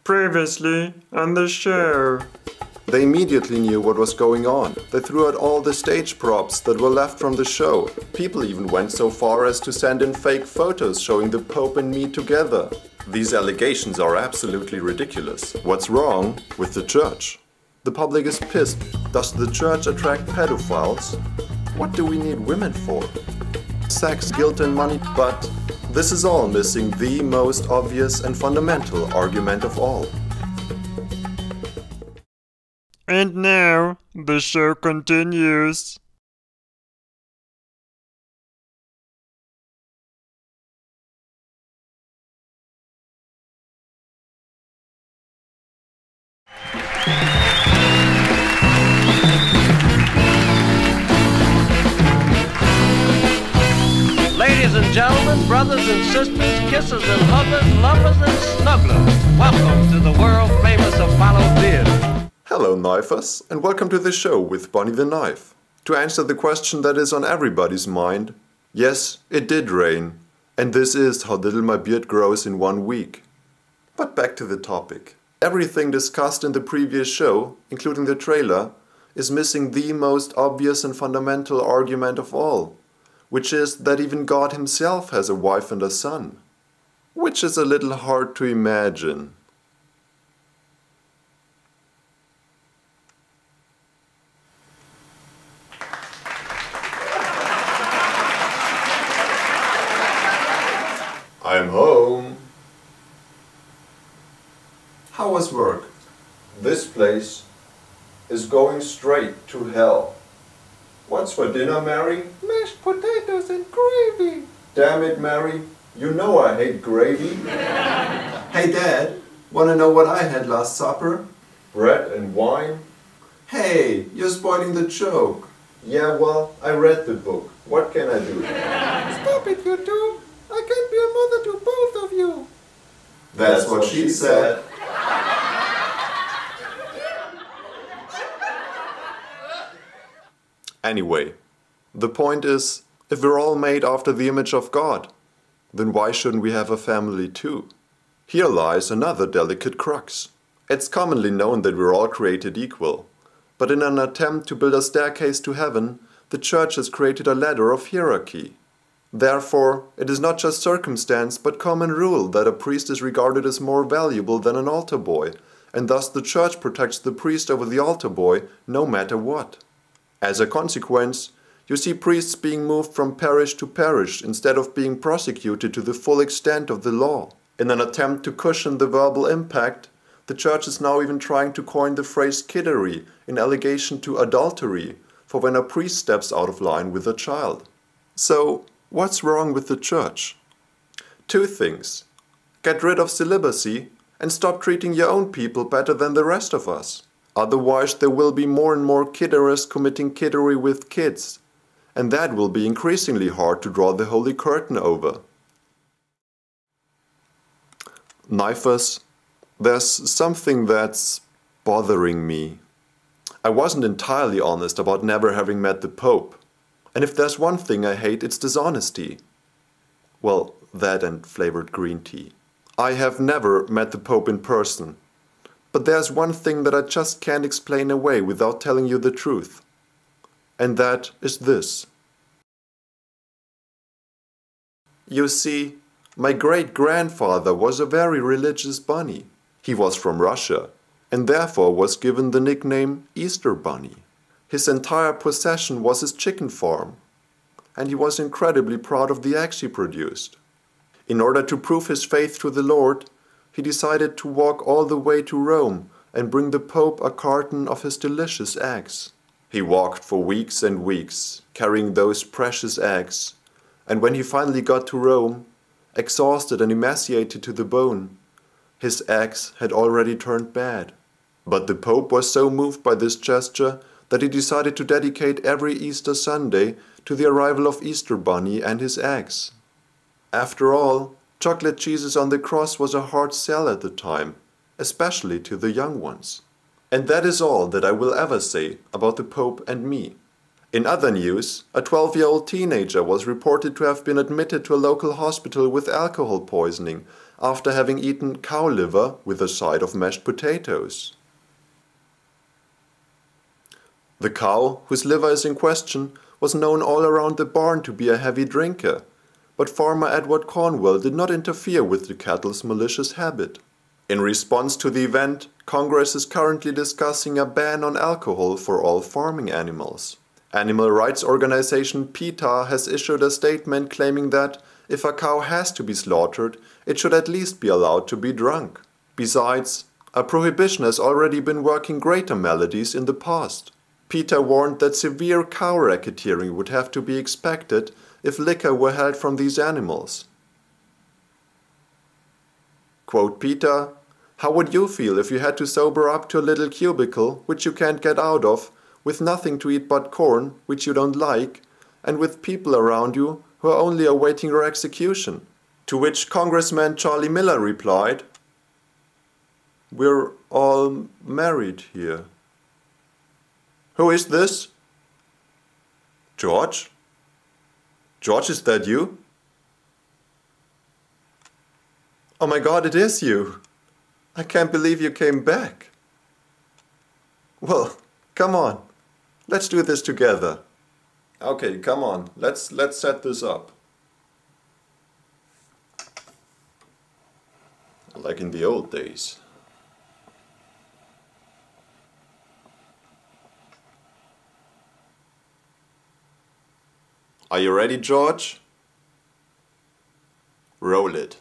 Previously on the show. They immediately knew what was going on. They threw out all the stage props that were left from the show. People even went so far as to send in fake photos showing the Pope and me together. These allegations are absolutely ridiculous. What's wrong with the church? The public is pissed. Does the church attract pedophiles? What do we need women for? Sex, guilt and money, but this is all missing the most obvious and fundamental argument of all. And now, the show continues. Ladies and gentlemen, brothers and sisters, kissers and huggers, lovers and snugglers, welcome to the world-famous Apollo Theater. Hello knifers, and welcome to the show with Bonnie the Knife. To answer the question that is on everybody's mind, yes, it did rain, and this is how little my beard grows in 1 week. But back to the topic. Everything discussed in the previous show, including the trailer, is missing the most obvious and fundamental argument of all, which is that even God himself has a wife and a son. Which is a little hard to imagine. I'm home. How was work? This place is going straight to hell. What's for dinner, Mary? Mashed potatoes and gravy. Damn it, Mary. You know I hate gravy. Hey, Dad. Wanna know what I had last supper? Bread and wine. Hey, you're spoiling the joke. Yeah, well, I read the book. What can I do? Stop it, you two. I can't be a mother to both of you. That's what she said. Anyway, the point is, if we're all made after the image of God, then why shouldn't we have a family too? Here lies another delicate crux. It's commonly known that we're all created equal, but in an attempt to build a staircase to heaven, the church has created a ladder of hierarchy. Therefore, it is not just circumstance but common rule that a priest is regarded as more valuable than an altar boy, and thus the church protects the priest over the altar boy no matter what. As a consequence, you see priests being moved from parish to parish instead of being prosecuted to the full extent of the law. In an attempt to cushion the verbal impact, the church is now even trying to coin the phrase kiddery in allegation to adultery for when a priest steps out of line with a child. So, what's wrong with the church? 2 things. Get rid of celibacy and stop treating your own people better than the rest of us. Otherwise there will be more and more kidderers committing kiddery with kids, and that will be increasingly hard to draw the holy curtain over. Knifers, there's something that's bothering me. I wasn't entirely honest about never having met the Pope. And if there's one thing I hate, it's dishonesty. Well, that and flavored green tea. I have never met the Pope in person. But there's one thing that I just can't explain away without telling you the truth. And that is this. You see, my great-grandfather was a very religious bunny. He was from Russia, and therefore was given the nickname Easter Bunny. His entire possession was his chicken farm, and he was incredibly proud of the eggs he produced. In order to prove his faith to the Lord, he decided to walk all the way to Rome and bring the Pope a carton of his delicious eggs. He walked for weeks and weeks, carrying those precious eggs, and when he finally got to Rome, exhausted and emaciated to the bone, his eggs had already turned bad. But the Pope was so moved by this gesture that he decided to dedicate every Easter Sunday to the arrival of Easter Bunny and his eggs. After all, chocolate Jesus on the cross was a hard sell at the time, especially to the young ones. And that is all that I will ever say about the Pope and me. In other news, a 12-year-old teenager was reported to have been admitted to a local hospital with alcohol poisoning after having eaten cow liver with a side of mashed potatoes. The cow, whose liver is in question, was known all around the barn to be a heavy drinker, but Farmer Edward Cornwell did not interfere with the cattle's malicious habit. In response to the event, Congress is currently discussing a ban on alcohol for all farming animals. Animal rights organization PETA has issued a statement claiming that if a cow has to be slaughtered, it should at least be allowed to be drunk. Besides, a prohibition has already been working greater melodies in the past. PETA warned that severe cow racketeering would have to be expected if liquor were held from these animals. Quote PETA, "How would you feel if you had to sober up to a little cubicle which you can't get out of, with nothing to eat but corn, which you don't like, and with people around you who are only awaiting your execution?" To which Congressman Charlie Miller replied, "We're all married here." "Who is this?" "George? George, is that you?" "Oh my God, it is you! I can't believe you came back." "Well, come on, let's do this together." "Okay, come on, let's set this up. Like in the old days." Are you ready, George? Roll it.